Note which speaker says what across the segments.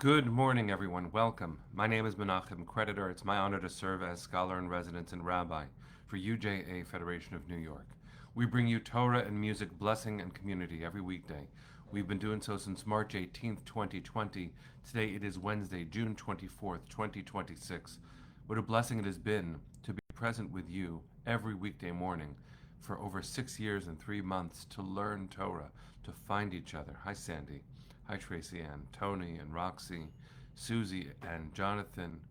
Speaker 1: Good morning, everyone. Welcome. My name is Menachem Creditor. It's my honor to serve as scholar in residence and rabbi for UJA Federation of New York. We bring you Torah and music, blessing, and community every weekday. We've been doing so since March 18th, 2020. Today it is Wednesday, June 24th, 2026. What a blessing it has been to be present with you every weekday morning for over 6 years and 3 months to learn Torah, to find each other. Hi, Sandy. Hi, Tracy Ann, Tony and Roxy, Susie and Jonathan.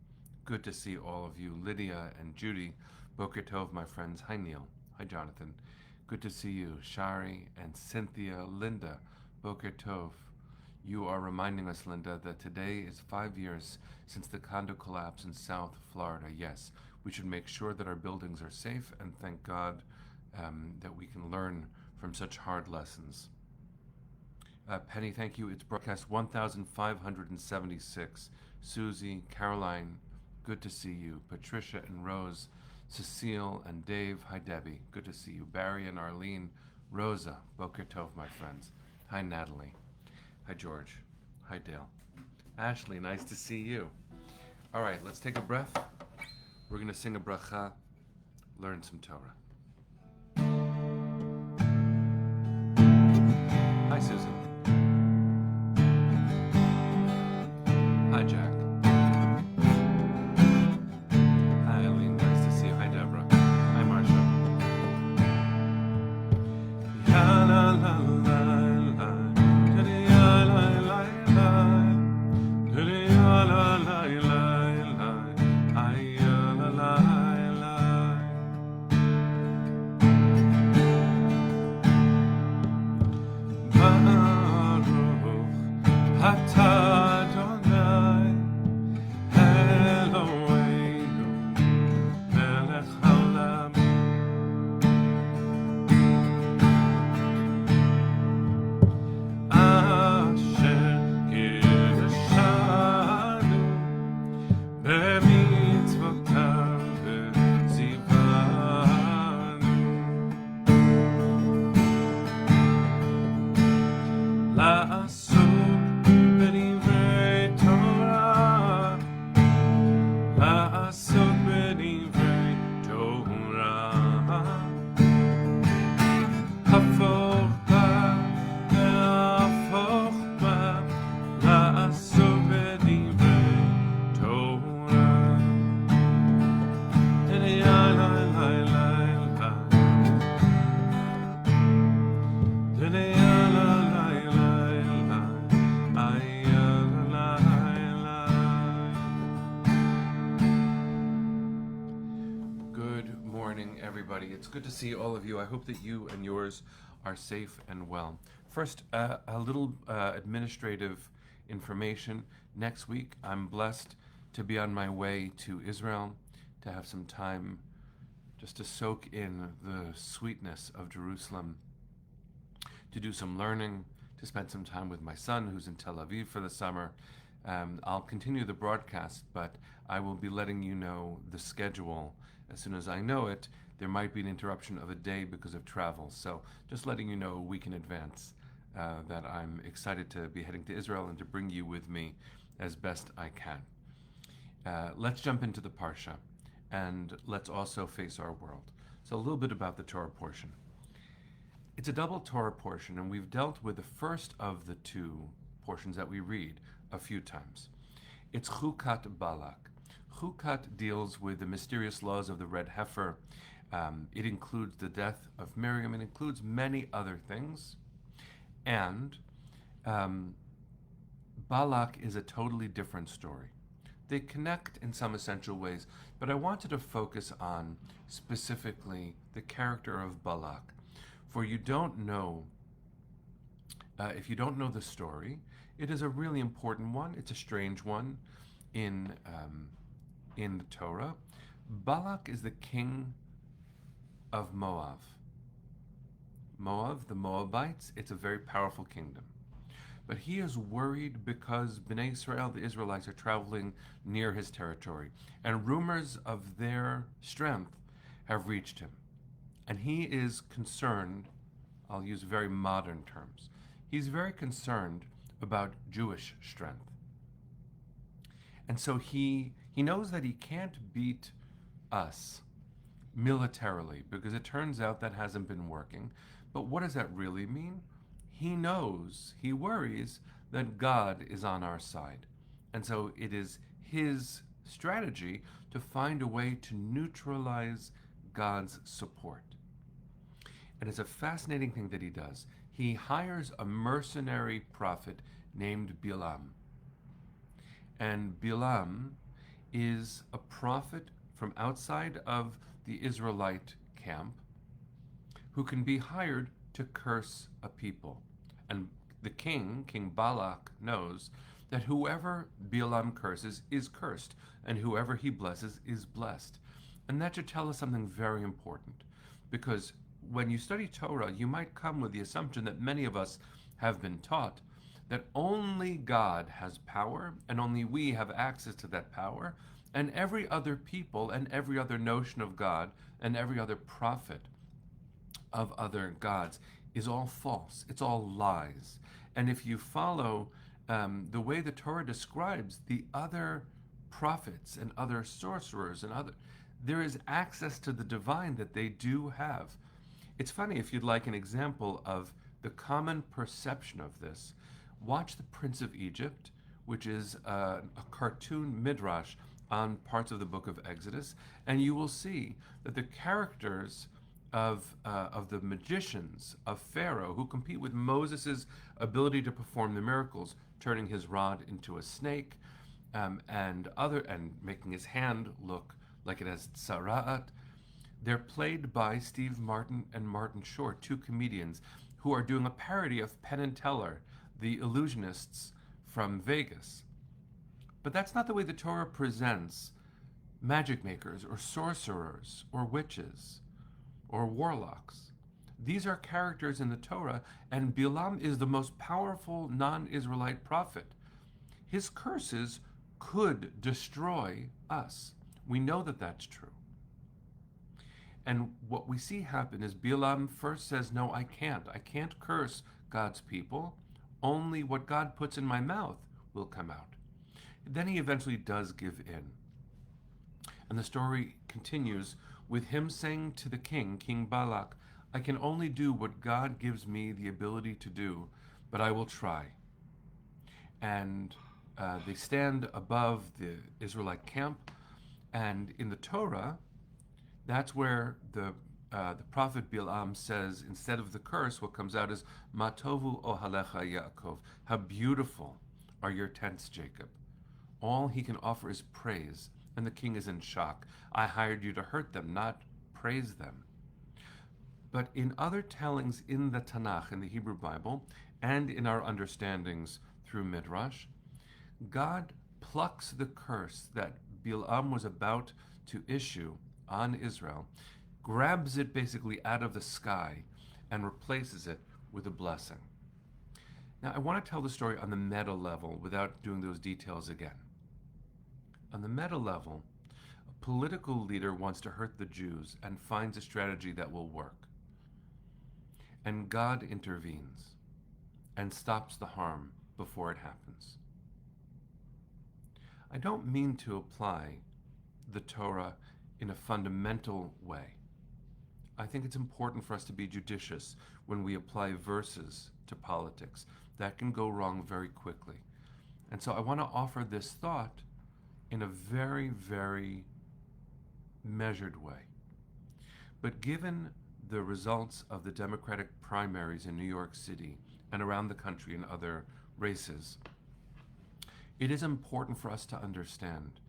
Speaker 1: Good to see all of you. Lydia and Judy. Boker Tov, my friends. Hi, Neil. Hi, Jonathan. Good to see you. Shari and Cynthia, Linda. Boker Tov. You are reminding us, Linda, that today is 5 years since the condo collapse in South Florida. Yes, we should make sure that our buildings are safe, and thank God that we can learn from such hard lessons. Penny, thank you. It's broadcast 1576. Susie, Caroline, good to see you. Patricia and Rose, Cecile and Dave, hi Debbie, good to see you. Barry and Arlene, Rosa, Boker Tov, my friends. Hi Natalie. Hi George. Hi Dale. Ashley, nice to see you. All right, let's take a breath. We're going to sing a bracha, learn some Torah. Hi Susan. Hi, Jack. Hi, Eileen. Nice to see you. Hi, Deborah. Hi, Marcia. Ya la la la la, ya la la la, ya la la la la, ay ya la la la. Baruch atah everybody. It's good to see all of you. I hope that you and yours are safe and well. First, a little administrative information. Next week, I'm blessed to be on my way to Israel to have some time just to soak in the sweetness of Jerusalem, to do some learning, to spend some time with my son who's in Tel Aviv for the summer. I'll continue the broadcast, but I will be letting you know the schedule as soon as I know it. There might be an interruption of a day because of travel, so just letting you know a week in advance that I'm excited to be heading to Israel and to bring you with me as best I can. Let's jump into the Parsha, and let's also face our world. So a little bit about the Torah portion. It's a double Torah portion, and we've dealt with the first of the two portions that we read a few times. It's Chukat-Balak. Chukat deals with the mysterious laws of the red heifer. It includes the death of Miriam. It includes many other things. And Balak is a totally different story. They connect in some essential ways, but I wanted to focus on specifically the character of Balak. For you don't know, if you don't know the story, it is a really important one. It's a strange one in the Torah. Balak is the king of Moab. Moab, the Moabites, it's a very powerful kingdom. But he is worried because Bnei Israel, the Israelites, are traveling near his territory, and rumors of their strength have reached him. And he is concerned, I'll use very modern terms, he's very concerned about Jewish strength. And so he knows that he can't beat us militarily because it turns out that hasn't been working. But what does that really mean? He knows, he worries that God is on our side. And so it is his strategy to find a way to neutralize God's support. And it's a fascinating thing that he does. He hires a mercenary prophet named Bilam. And Bilam is a prophet from outside of the Israelite camp who can be hired to curse a people. And the king, King Balak, knows that whoever Bilam curses is cursed, and whoever he blesses is blessed. And that should tell us something very important, because when you study Torah, you might come with the assumption that many of us have been taught that only God has power and only we have access to that power, and every other people and every other notion of God and every other prophet of other gods is all false. It's all lies. And if you follow the way the Torah describes the other prophets and other sorcerers and other, there is access to the divine that they do have. It's funny, if you'd like an example of the common perception of this, watch The Prince of Egypt, which is a cartoon midrash on parts of the book of Exodus, and you will see that the characters of the magicians of Pharaoh who compete with Moses' ability to perform the miracles, turning his rod into a snake, and making his hand look like it has tzara'at. They're played by Steve Martin and Martin Short, two comedians who are doing a parody of Penn and Teller, the illusionists from Vegas. But that's not the way the Torah presents magic makers or sorcerers or witches or warlocks. These are characters in the Torah, and Bilam is the most powerful non-Israelite prophet. His curses could destroy us. We know that that's true. And what we see happen is Bilam first says, no, I can't curse God's people. Only what God puts in my mouth will come out. Then he eventually does give in. And the story continues with him saying to the king, King Balak, I can only do what God gives me the ability to do, but I will try. And they stand above the Israelite camp, and in the Torah, that's where the prophet Bilam says, instead of the curse, what comes out is, Matovu ohalecha Yaakov. How beautiful are your tents, Jacob. All he can offer is praise, and the king is in shock. I hired you to hurt them, not praise them. But in other tellings in the Tanakh, in the Hebrew Bible, and in our understandings through Midrash, God plucks the curse that Bilam was about to issue on Israel, grabs it basically out of the sky, and replaces it with a blessing. Now, I want to tell the story on the meta level without doing those details again. On the meta level, a political leader wants to hurt the Jews and finds a strategy that will work. And God intervenes and stops the harm before it happens. I don't mean to apply the Torah in a fundamental way. I think it's important for us to be judicious when we apply verses to politics. That can go wrong very quickly. And so I want to offer this thought in a very, very measured way. But given the results of the Democratic primaries in New York City and around the country in other races, it is important for us to understand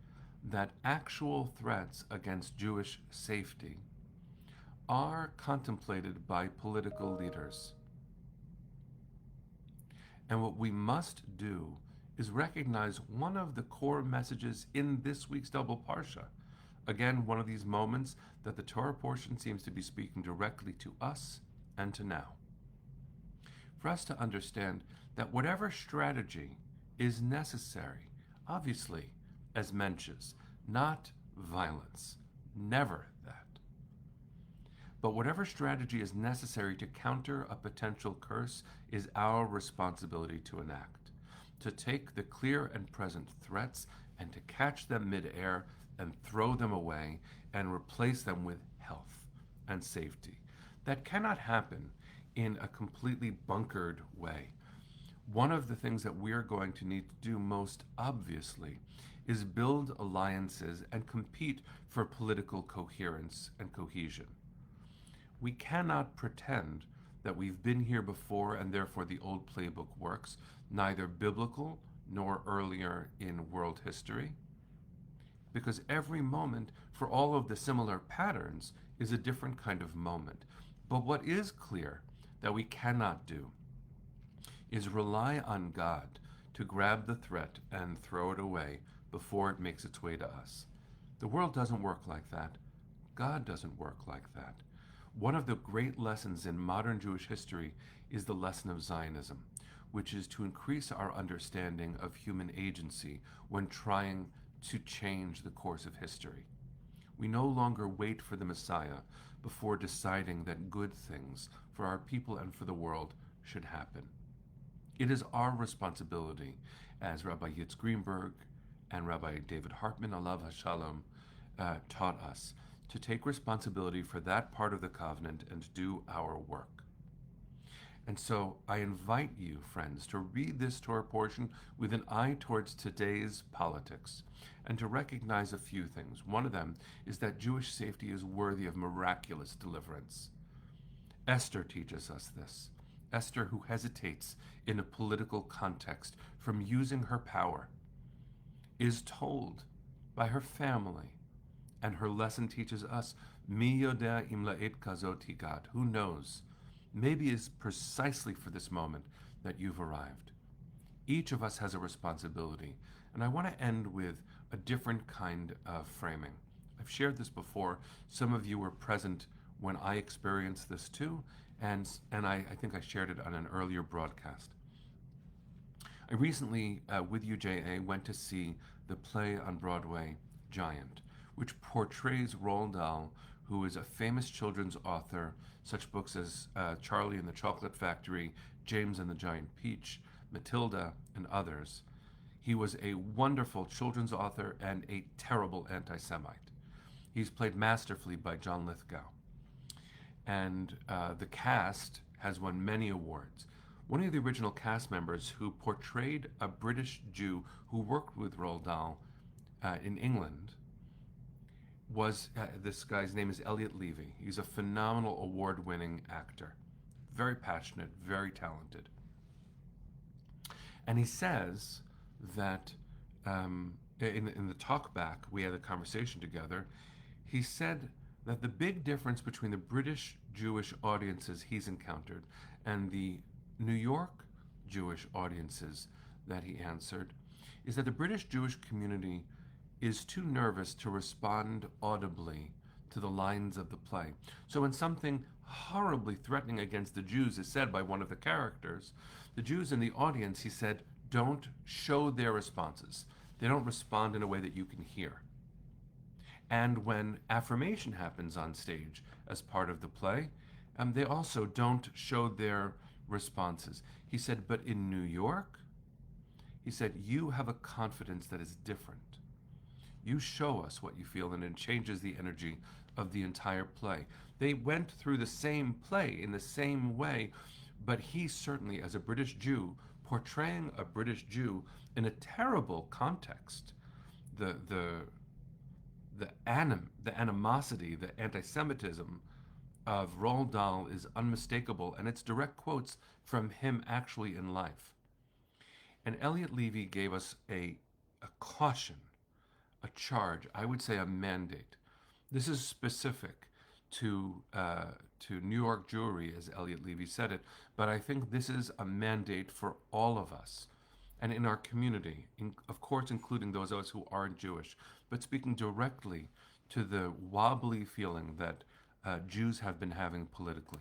Speaker 1: that actual threats against Jewish safety are contemplated by political leaders. And what we must do is recognize one of the core messages in this week's double parsha. Again, one of these moments that the Torah portion seems to be speaking directly to us and to now. For us to understand that whatever strategy is necessary, obviously, as mensches, not violence, never that. But whatever strategy is necessary to counter a potential curse is our responsibility to enact, to take the clear and present threats and to catch them midair and throw them away and replace them with health and safety. That cannot happen in a completely bunkered way. One of the things that we're going to need to do most obviously is build alliances and compete for political coherence and cohesion. We cannot pretend that we've been here before and therefore the old playbook works, neither biblical nor earlier in world history, because every moment, for all of the similar patterns, is a different kind of moment. But what is clear that we cannot do is rely on God to grab the threat and throw it away before it makes its way to us. The world doesn't work like that. God doesn't work like that. One of the great lessons in modern Jewish history is the lesson of Zionism, which is to increase our understanding of human agency when trying to change the course of history. We no longer wait for the Messiah before deciding that good things for our people and for the world should happen. It is our responsibility, as Rabbi Yitz Greenberg and Rabbi David Hartman, Alav Hashalom, taught us, to take responsibility for that part of the covenant and do our work. And so I invite you, friends, to read this Torah portion with an eye towards today's politics and to recognize a few things. One of them is that Jewish safety is worthy of miraculous deliverance. Esther teaches us this. Esther, who hesitates in a political context from using her power, is told by her family, and her lesson teaches us, Mi yodea im la'et kazot higat, who knows? Maybe it's precisely for this moment that you've arrived. Each of us has a responsibility, and I want to end with a different kind of framing. I've shared this before. Some of you were present when I experienced this too, and I think I shared it on an earlier broadcast. I recently, with UJA, went to see the play on Broadway, Giant, which portrays Roald Dahl, who is a famous children's author, such books as Charlie and the Chocolate Factory, James and the Giant Peach, Matilda, and others. He was a wonderful children's author and a terrible anti-Semite. He's played masterfully by John Lithgow. And the cast has won many awards. One of the original cast members who portrayed a British Jew who worked with Roald Dahl in England was, this guy's name is Elliot Levy. He's a phenomenal award-winning actor. Very passionate, very talented. And he says that in the talk back, we had a conversation together, he said that the big difference between the British Jewish audiences he's encountered and the New York Jewish audiences that he answered is that the British Jewish community is too nervous to respond audibly to the lines of the play. So when something horribly threatening against the Jews is said by one of the characters, the Jews in the audience, he said, don't show their responses. They don't respond in a way that you can hear. And when affirmation happens on stage as part of the play, they also don't show their responses. He said, but in New York, he said, you have a confidence that is different. You show us what you feel, and it changes the energy of the entire play. They went through the same play in the same way, but he certainly, as a British Jew, portraying a British Jew in a terrible context, the animosity, the anti-Semitism of Roald Dahl is unmistakable, and it's direct quotes from him actually in life. And Elliot Levy gave us a caution, a charge, I would say a mandate. This is specific to New York Jewry, as Elliot Levy said it, but I think this is a mandate for all of us and in our community, of course including those of us who aren't Jewish, but speaking directly to the wobbly feeling that Jews have been having politically.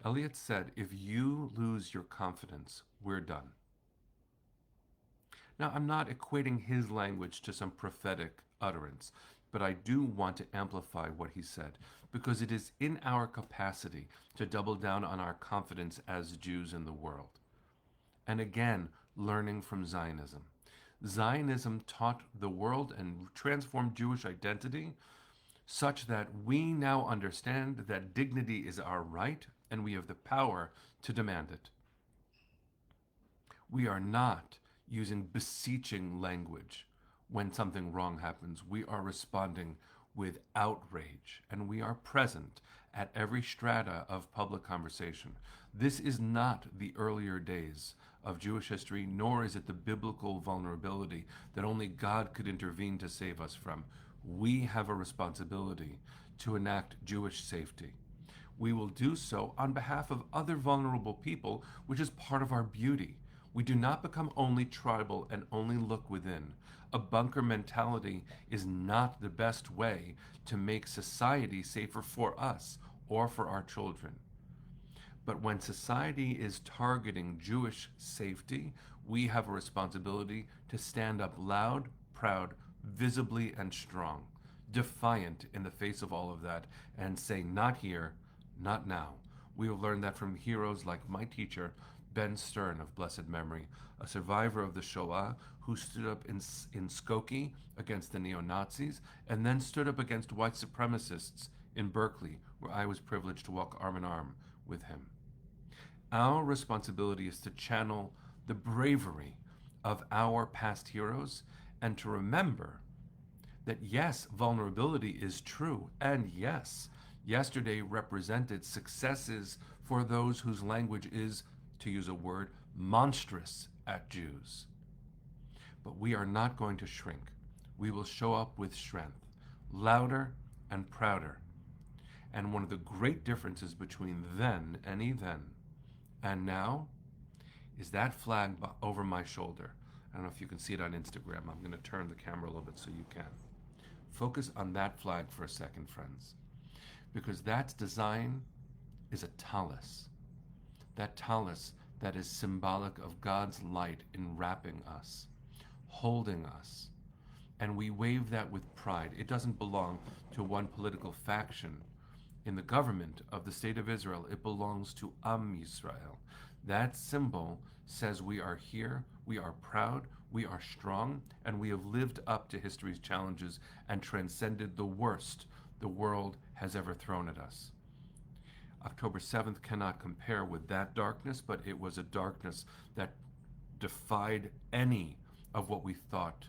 Speaker 1: Elliot said, if you lose your confidence, we're done. Now, I'm not equating his language to some prophetic utterance, but I do want to amplify what he said, because it is in our capacity to double down on our confidence as Jews in the world. And again, learning from Zionism. Zionism taught the world and transformed Jewish identity such that we now understand that dignity is our right and we have the power to demand it. We are not using beseeching language when something wrong happens. We are responding with outrage, and we are present at every strata of public conversation. This is not the earlier days of Jewish history, nor is it the biblical vulnerability that only God could intervene to save us from. We have a responsibility to enact Jewish safety. We will do so on behalf of other vulnerable people, which is part of our beauty. We do not become only tribal and only look within. A bunker mentality is not the best way to make society safer for us or for our children. But when society is targeting Jewish safety, we have a responsibility to stand up loud, proud, visibly, and strong, defiant in the face of all of that, and say, not here, not now. We have learned that from heroes like my teacher, Ben Stern of blessed memory, a survivor of the Shoah who stood up in Skokie against the neo-Nazis and then stood up against white supremacists in Berkeley, where I was privileged to walk arm in arm with him. Our responsibility is to channel the bravery of our past heroes and to remember that yes, vulnerability is true, and yes, yesterday represented successes for those whose language is, to use a word, monstrous at Jews. But we are not going to shrink. We will show up with strength, louder and prouder. And one of the great differences between then and now is that flag over my shoulder. I don't know if you can see it on Instagram. I'm going to turn the camera a little bit so you can. Focus on that flag for a second, friends, because that design is a talus. That talus that is symbolic of God's light enwrapping us, holding us, and we wave that with pride. It doesn't belong to one political faction in the government of the state of Israel. It belongs to Am Yisrael. That symbol says we are here, we are proud, we are strong, and we have lived up to history's challenges and transcended the worst the world has ever thrown at us. October 7th cannot compare with that darkness, but it was a darkness that defied any of what we thought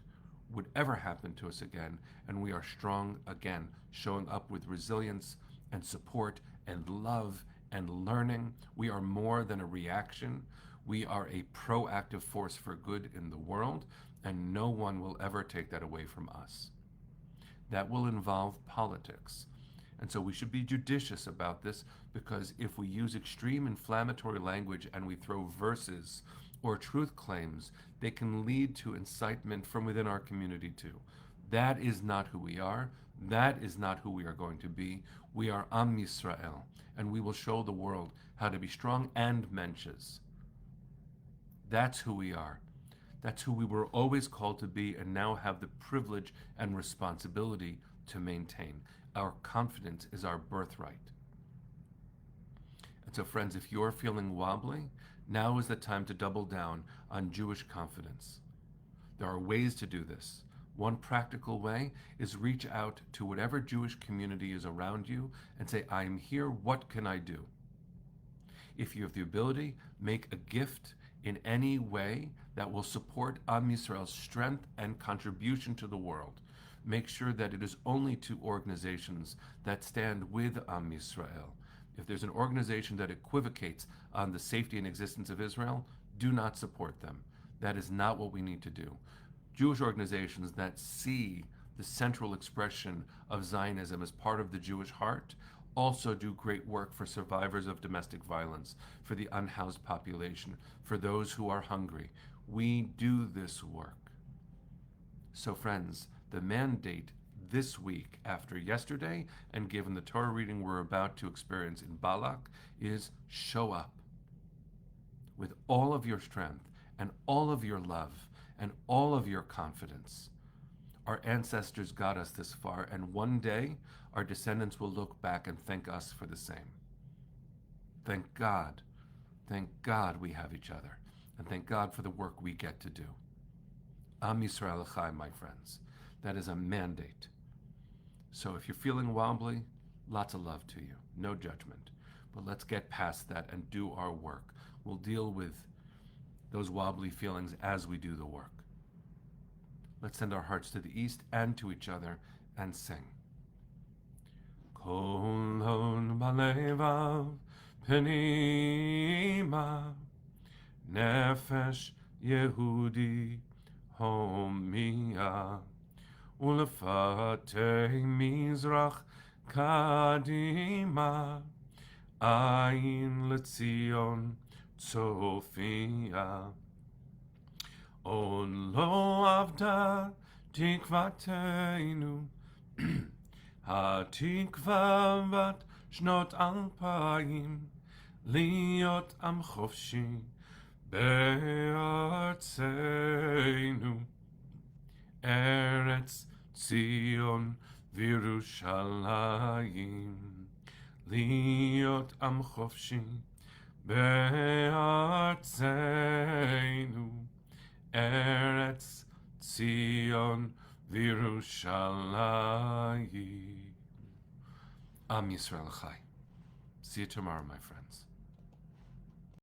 Speaker 1: would ever happen to us again, and we are strong again, showing up with resilience and support and love and learning. We are more than a reaction. We are a proactive force for good in the world, and no one will ever take that away from us. That will involve politics. And so we should be judicious about this, because if we use extreme inflammatory language and we throw verses or truth claims, they can lead to incitement from within our community too. That is not who we are. That is not who we are going to be. We are Am Yisrael, and we will show the world how to be strong and mensches. That's who we are. That's who we were always called to be and now have the privilege and responsibility to maintain. Our confidence is our birthright. And so, friends, if you're feeling wobbly, now is the time to double down on Jewish confidence. There are ways to do this. One practical way is reach out to whatever Jewish community is around you and say, I am here, what can I do? If you have the ability, make a gift in any way that will support Am Yisrael's strength and contribution to the world. Make sure that it is only to organizations that stand with Am Yisrael. If there's an organization that equivocates on the safety and existence of Israel, do not support them. That is not what we need to do. Jewish organizations that see the central expression of Zionism as part of the Jewish heart also do great work for survivors of domestic violence, for the unhoused population, for those who are hungry. We do this work. So friends, the mandate this week after yesterday, and given the Torah reading we're about to experience in Balak, is show up with all of your strength and all of your love and all of your confidence. Our ancestors got us this far, and one day our descendants will look back and thank us for the same. Thank God we have each other, and thank God for the work we get to do. Am Yisrael Chai, my friends. That is a mandate. So if you're feeling wobbly, lots of love to you. No judgment. But let's get past that and do our work. We'll deal with those wobbly feelings as we do the work. Let's send our hearts to the east and to each other and sing. Kol hon balevav penima nefesh Yehudi homia ulefatei mizrach kadima ayin letzion tzofia on lo avda tikvateinu התקווה בת שנות 2000 להיות עם חופשי בארצנו ארץ ציון וירושלים להיות עם חופשי בארצנו ארץ ציון וירושלים. Am Yisrael Chai. See you tomorrow, my friends.